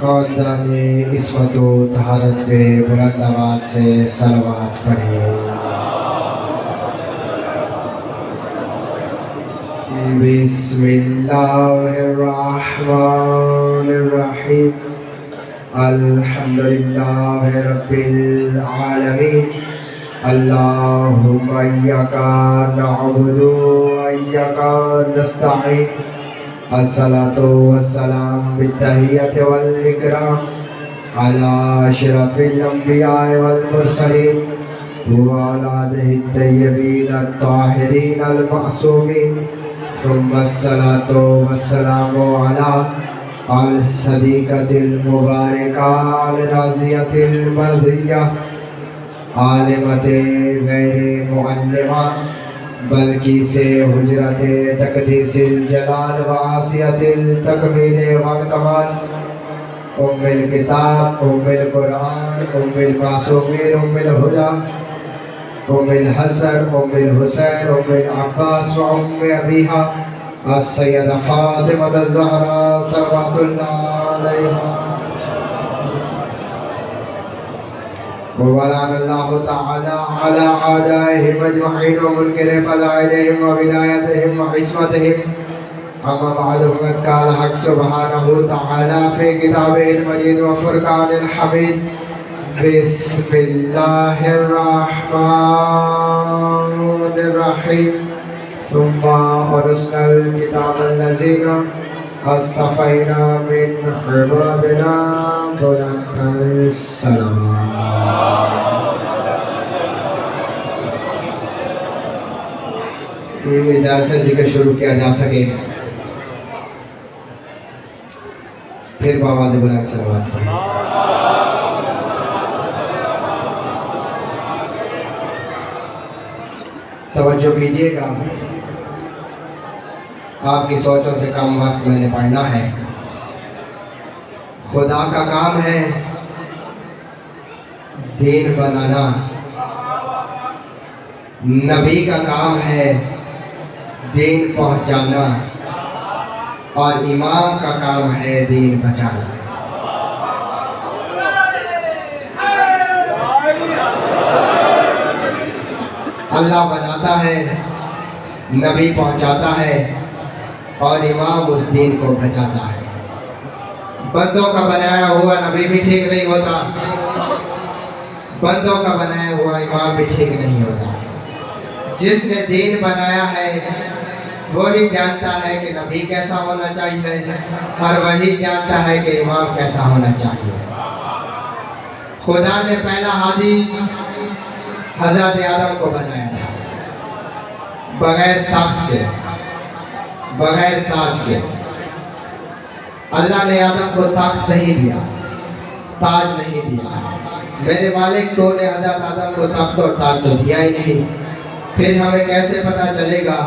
خاندان عصمت و طہارت پہ بلند آواز سے صلوات پڑھیں۔ بسم اللہ الرحمن الرحیم الحمدللہ رب العالمین اللہم ایاک نعبد و ایاک نستعین الصلاة والسلام بالتحیۃ والاکرام علی اشرف الانبیاء والمرسلین وعلی آلہ الطیبین الطاہرین المعصومین ثم الصلاة والسلام علی الصدیقۃ المبارکہ الراضیۃ المرضیہ عالمۃ غیر معلمہ بلکہ سے حجرت تقدیس الجلال و آسیت التکمیل والکمال ام الکتاب ام القرآن ام المعصومین ام الہدی ام الحسن ام الحسین ام العباس و ام ابیہا السیدہ فاطمہ الزہرا صلوات اللہ علیہا وولان اللہ تعالی علی اعدائهم اجمعین ومنکر فضائلهم وولایتهم وعصمتهم اما بعد فقد قال حق سبحانہ تعالی فی کتابہ المجید وفرقان الحمید بسم اللہ الرحمن الرحیم ثم ورثنا الكتاب الذین اصطفینا من عبادنا بلند السلام۔ اجازت سے ذکر شروع کیا جا سکے پھر بآواز بلند صلوات پڑھیں۔ توجہ کیجیے گا، آپ کی سوچوں سے کم وقت میں نے پڑھنا ہے۔ خدا کا کام ہے دین بنانا، نبی کا کام ہے دین پہنچانا، اور امام کا کام ہے دین بچانا۔ اللہ بناتا ہے، نبی پہنچاتا ہے، اور امام اس دین کو بچاتا ہے۔ بندوں کا بنایا ہوا نبی بھی ٹھیک نہیں ہوتا، بندوں کا بنایا ہوا امام بھی ٹھیک نہیں ہوتا۔ جس نے دین بنایا ہے وہی جانتا ہے کہ نبی کیسا ہونا چاہیے، اور وہی جانتا ہے کہ امام کیسا ہونا چاہیے۔ خدا نے پہلا ہادی حضرت آدم کو بنایا تھا، بغیر تخت کے، بغیر تاج کے۔ اللہ نے آدم کو تخت نہیں دیا، تاج نہیں دیا۔ میرے مالک تو نے حضرت آدم کو تخت اور تاج تو دیا ہی نہیں، پھر ہمیں کیسے پتہ چلے گا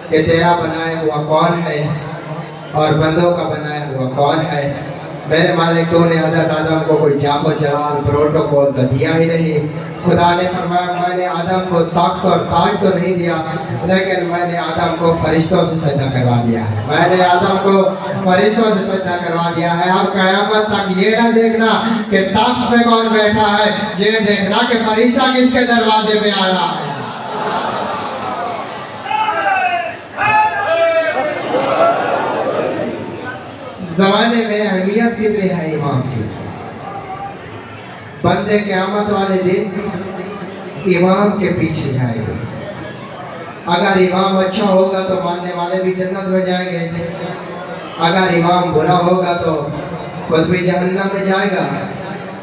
کہ تیرا بنایا ہوا کون ہے اور بندوں کا بنایا ہوا کون ہے؟ میرے مالک تو نے حضرت آدم کو کوئی جاپ و جلال پروٹوکول تو دیا ہی نہیں۔ خدا نے فرمایا میں نے آدم کو تخت اور تاج تو نہیں دیا، لیکن میں نے آدم کو فرشتوں سے سجدہ کروا دیا ہے، میں نے آدم کو فرشتوں سے سجدہ کروا دیا ہے۔ اب قیامت تک یہ نہ دیکھنا کہ تخت پہ کون بیٹھا ہے، یہ دیکھنا کہ فرشتہ کس کے دروازے پہ آ رہا ہے۔ زمانے میں اہمیت کتنی ہے امام کی۔ بندے قیامت والے دن امام کے پیچھے جائے گے۔ اگر امام اچھا ہوگا تو ماننے والے بھی جنت میں جائیں گے، اگر امام برا ہوگا تو خود بھی جہنم میں جائے گا،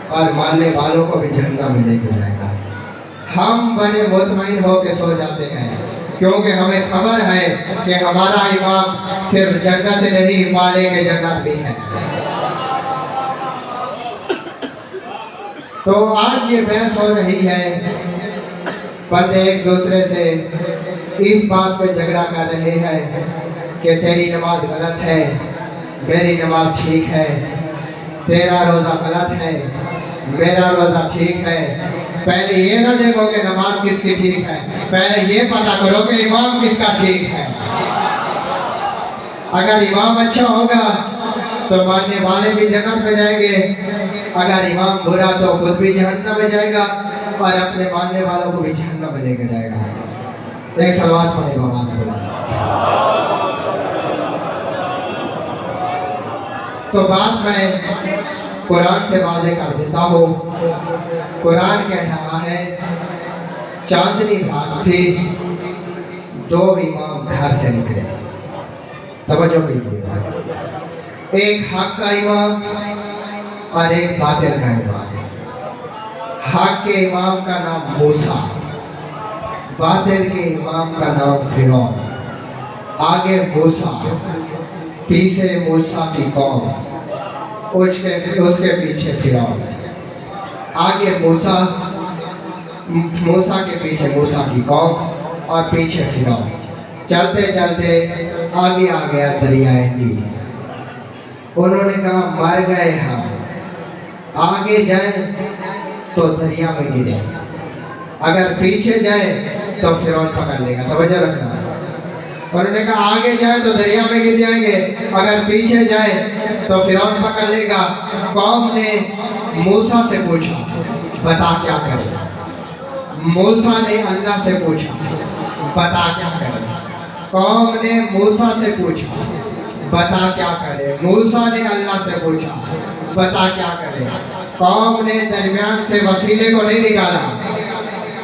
اور ماننے والوں کو بھی جہنم میں لے کے جائے گا۔ ہم بڑے مطمئن ہو کے سو جاتے ہیں، کیونکہ ہمیں خبر ہے کہ ہمارا امام صرف جنت نہیں والے کے جنت بھی ہے۔ تو آج یہ بحث ہو رہی ہے، بندے ایک دوسرے سے اس بات پہ جھگڑا کر رہے ہیں کہ تیری نماز غلط ہے، میری نماز ٹھیک ہے، تیرا روزہ غلط ہے، میرا روزہ ٹھیک ہے۔ پہلے یہ نہ دیکھو کہ نماز کس کی ٹھیک ہے، پہلے یہ پتہ کرو کہ امام کس کا ٹھیک ہے۔ اگر امام اچھا ہوگا تو ماننے والے بھی جنت میں جائیں گے، اگر امام برا تو خود بھی جہنم میں جائے گا اور اپنے ماننے والوں کو بھی جہنم میں لے کے جائے گا۔ ایک صلوات پڑھے گا آواز بولا۔ تو بات میں قرآن سے واضح کر دیتا ہوں۔ قرآن کہہ رہا ہے چاندنی رات تھی، دو امام گھر سے نکلے، توجہ کیجیے، ایک حق کا امام اور ایک باطل کا امام۔ حق کے امام کا نام موسیٰ، باطل کے امام کا نام فرعون۔ آگے موسیٰ، پیچھے موسیٰ کی قوم، اس کے پیچھے فرعون۔ آگے موسیٰ کے پیچھے موسیٰ کی قوم اور پیچھے فرعون۔ چلتے چلتے آگے آ گیا دریائے نیل۔ انہوں نے کہا مر گئے ہم، آگے جائیں تو دریا میں گرے، اگر پیچھے جائیں تو فرعون پکڑ لے گا۔ توجہ رکھنا، انہوں نے کہا آگے جائیں تو دریا میں گر جائیں گے، اگر پیچھے جائیں تو فرعون پکڑ لے گا۔ قوم نے موسیٰ سے پوچھا بتا کیا کرے، موسیٰ نے اللہ سے پوچھا بتا کیا کرے۔ قوم نے موسیٰ سے پوچھا بتا کیا کرے، موسیٰ نے اللہ سے پوچھا بتا کیا کرے۔ قوم نے درمیان سے وسیلے کو نہیں نکالا،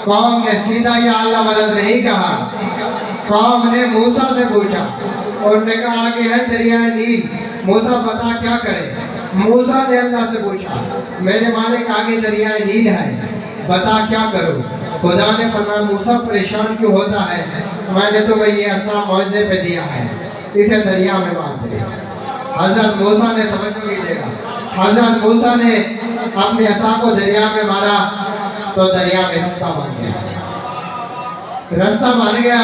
قوم نے سیدھا یا اللہ مدد نہیں کہا، قوم نے موسیٰ سے پوچھا، انہوں نے کہا آگے ہے دریائے نیل، موسیٰ بتا کیا کرے۔ موسیٰ نے اللہ سے پوچھا میرے مالک آگے دریائے نیل ہے، بتا کیا کروں۔ خدا نے فرمایا موسیٰ پریشان کیوں ہوتا ہے، میں نے تمہیں یہ عصا معجزے پہ دیا ہے، اسے دریا میں مار دے۔ حضرت موسیٰ نے، توجہ کیجیے گا، حضرت موسیٰ نے اپنے عصا کو دریا میں مارا تو دریا میں رستہ بن گیا، رستہ بن گیا۔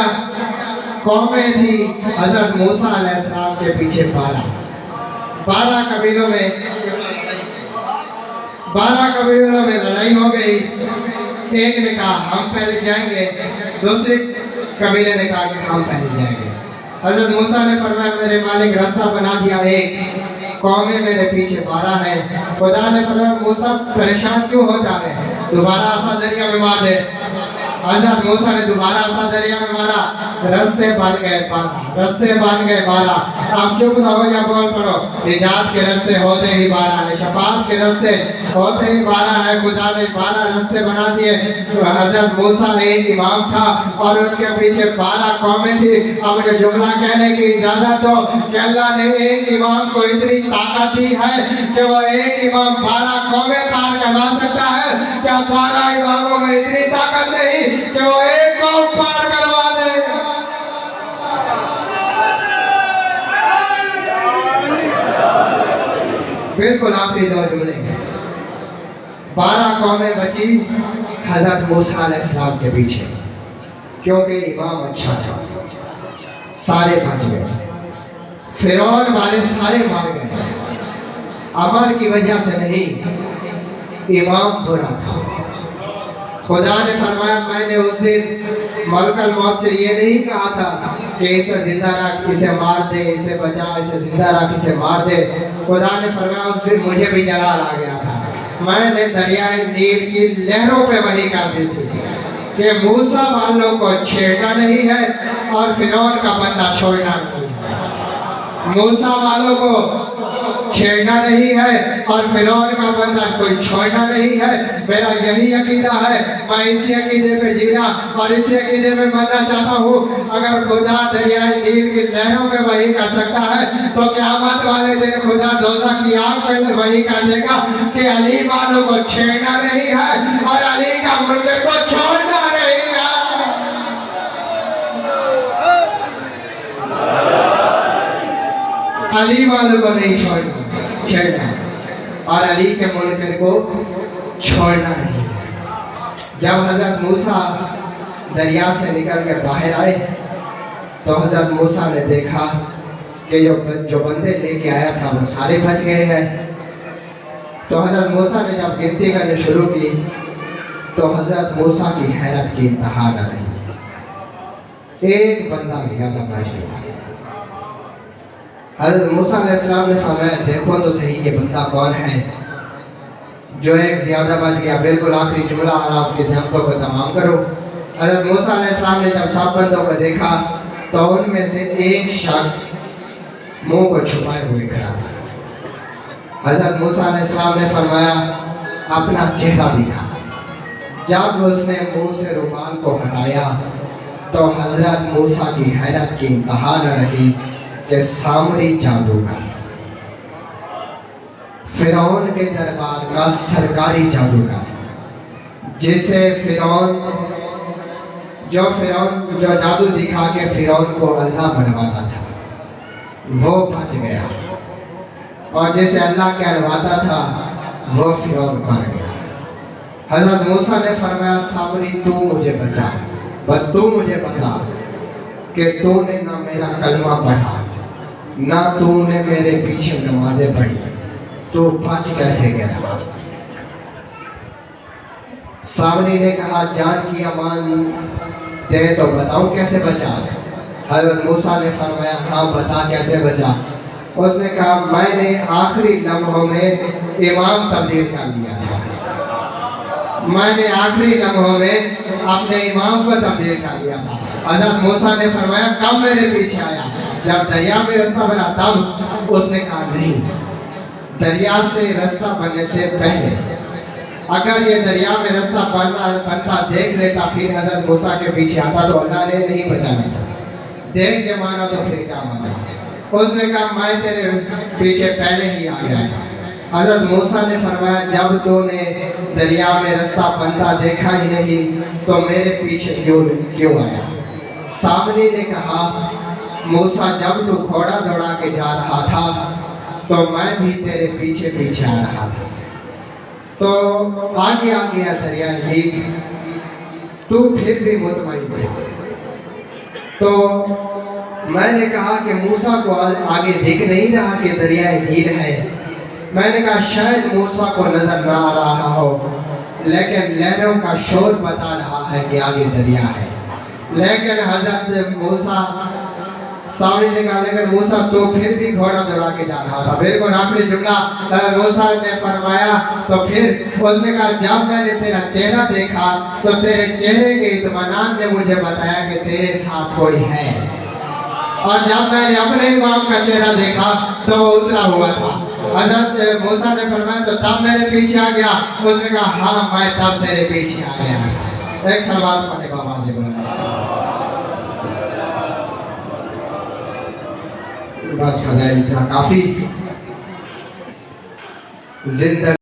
قومیں تھی حضرت موسیٰ علیہ السلام کے پیچھے 12 قبیلوں میں لڑائی ہو گئی۔ ایک نے کہا ہم پہلے جائیں گے، دوسرے قبیلے نے کہا کہ ہم پہلے جائیں گے۔ حضرت موسیٰ نے فرمایا میرے مالک راستہ بنا دیا ایک، قومیں میرے پیچھے 12 ہیں۔ خدا نے فرمایا موسیٰ پریشان کیوں ہوتا ہے، دوبارہ عصا دریا میں مار دے۔ حضرت موسیٰ نے دوبارہ عصا دریا میں مارا، رستے بن گئے 12۔ اب چپ نہ ہو یا بول پڑو، نجات کے رستے ہوتے ہی 12 ہیں، شفاعت کے رستے ہوتے ہی 12 ہیں۔ خدا نے 12 رستے بنا دیے۔ حضرت موسیٰ ایک امام تھا اور ان کے پیچھے 12 قومیں تھی۔ اب مجھے جملہ کہنے کی اجازت دو کہ اللہ نے ایک امام کو اتنی طاقت دی ہے کہ وہ ایک امام 12 قومیں پار کروا سکتا ہے۔ کیا 12 اماموں میں اتنی طاقت نہیں کہ وہ ایک قوم پار کروا دے؟ بالکل آخری 2 جملے ہیں۔ 12 قومیں بچی حضرت موسیٰ علیہ السلام کے پیچھے، کیونکہ امام اچھا تھا، سارے بچ گئے۔ فرعون والے سارے مار گئے، عمل کی وجہ سے نہیں، امام برا تھا۔ خدا نے فرمایا میں نے اس دن ملک الموت سے یہ نہیں کہا تھا کہ اسے زندہ رکھ، اسے مار دے، اسے بچا، اسے زندہ رکھ، اسے مار دے۔ خدا نے فرمایا اس دن مجھے بھی جلال آ گیا تھا، میں نے دریائے نیل کی لہروں پہ وحی کر دی تھی کہ موسیٰ والوں کو چھیڑنا نہیں ہے اور فرعون کا بندہ چھوڑنا نہیں ہے۔ موسیٰ والوں کو چھیڑنا نہیں ہے اور فرعون کا بندہ کوئی چھوڑنا نہیں ہے۔ میرا یہی عقیدہ ہے، میں اسی عقیدے پہ جینا اور اسی عقیدے میں مرنا چاہتا ہوں۔ اگر خدا دریائے نیل کی لہروں پہ وحی کر سکتا ہے تو قیامت والے دن خدا دوزخ کی آگ پہ وحی کر دے گا کہ علی والوں کو چھیڑنا نہیں ہے اور علی کا ملک کو چھوڑنا نہیں ہے۔ علی والوں کو نہیں چھیڑنا اور علی کے منکر کو چھوڑنا نہیں۔ جب حضرت موسیٰ دریا سے نکل کے باہر آئے تو حضرت موسیٰ نے دیکھا کہ جو بندے لے کے آیا تھا وہ سارے بچ گئے ہیں۔ تو حضرت موسیٰ نے جب گنتی کرنے شروع کی تو حضرت موسیٰ کی حیرت کی انتہا نہ رہی، ایک بندہ زیادہ بچ گیا۔ حضرت موسیٰ علیہ السلام نے فرمایا دیکھو تو صحیح یہ بندہ کون ہے جو ایک زیادہ بچ گیا. بالکل آخری جملہ اور آپ کی زحمتوں کو تمام کرو. حضرت موسیٰ علیہ السلام نے جب سب بندوں کو دیکھا تو ان میں سے ایک شخص منہ کو چھپائے ہوئے کھڑا تھا. حضرت موسیٰ علیہ السلام نے فرمایا اپنا چہرہ دکھا. جب اس نے منہ سے رومال کو ہٹایا تو حضرت موسیٰ کی حیرت کی انتہا نہ رہی کہ سامری جادوگر فرعون کے دربار کا سرکاری جادوگر جسے فرعون جو جادو دکھا کے فرعون کو اللہ بنواتا تھا وہ بچ گیا اور جسے اللہ کہلواتا تھا وہ فرعون مر گیا. حضرت موسیٰ نے فرمایا سامری تو مجھے بچا بس تو مجھے بتا کہ تو نے نہ میرا کلمہ پڑھا نہ تو نے میرے پیچھے نمازیں پڑھی تو بچ کیسے گیا؟ سامری نے کہا جان کی امان دے تو بتاؤں کیسے بچا. حضرت موسیٰ نے فرمایا ہاں بتا کیسے بچا. اس نے کہا میں نے آخری لمحوں میں امام تبدیل کر لیا تھا. میں نے آخری لمحوں میں اپنے امام کو تبدیل کر لیا تھا. حضرت موسیٰ نے فرمایا کب میرے پیچھے آیا؟ جب دریا میں رستہ بنا تب. اس نے کہا نہیں دریا سے رستہ بننے سے پہلے. اگر یہ دریا میں رستہ بنتا دیکھ لیتا پھر حضرت موسیٰ کے پیچھے آتا تو اللہ نے نہیں بچانا تھا. دیکھ کے مانا تو پھر کیا مانا. اس نے کہا میں تیرے پیچھے پہلے ہی آ گیا تھا. حضرت موسیٰ نے فرمایا جب تو نے دریا میں رستہ بنتا دیکھا ہی نہیں تو میرے پیچھے کیوں آیا؟ سامری نے کہا موسیٰ جب تو گھوڑا دوڑا کے جا رہا تھا تو میں بھی تیرے پیچھے پیچھے آ رہا تھا تو آگے آ گیا دریا نیل تو پھر بھی مطمئن ہے. تو میں نے کہا کہ موسیٰ کو آگے دکھ نہیں رہا کہ دریا نیل ہے. میں نے کہا شاید موسیٰ کو نظر نہ آ رہا ہو لیکن لہروں کا شور بتا رہا ہے کہ آگے دریا ہے. لیکن حضرت موسیٰ سامنے نے کہا لیکن موسیٰ تو پھر بھی گھوڑا دوڑا کے جا رہا تھا. بالکل آخری جملہ حضرت موسیٰ نے فرمایا تو پھر اس نے کہا جب میں نے تیرا چہرہ دیکھا تو تیرے چہرے کے اطمینان نے مجھے بتایا کہ تیرے ساتھ کوئی ہے. اور جب میں نے اپنے امام کا چہرہ دیکھا تو وہ اترا ہوا تھا. حضرت موسیٰ نے فرمایا تو تب میرے پیچھے آ گیا. اس نے کہا ہاں میں تب تیرے پیچھے آ گیا. ایک سلوات پڑھے بابا سے بولا بس خدا اتنا کافی. زندگی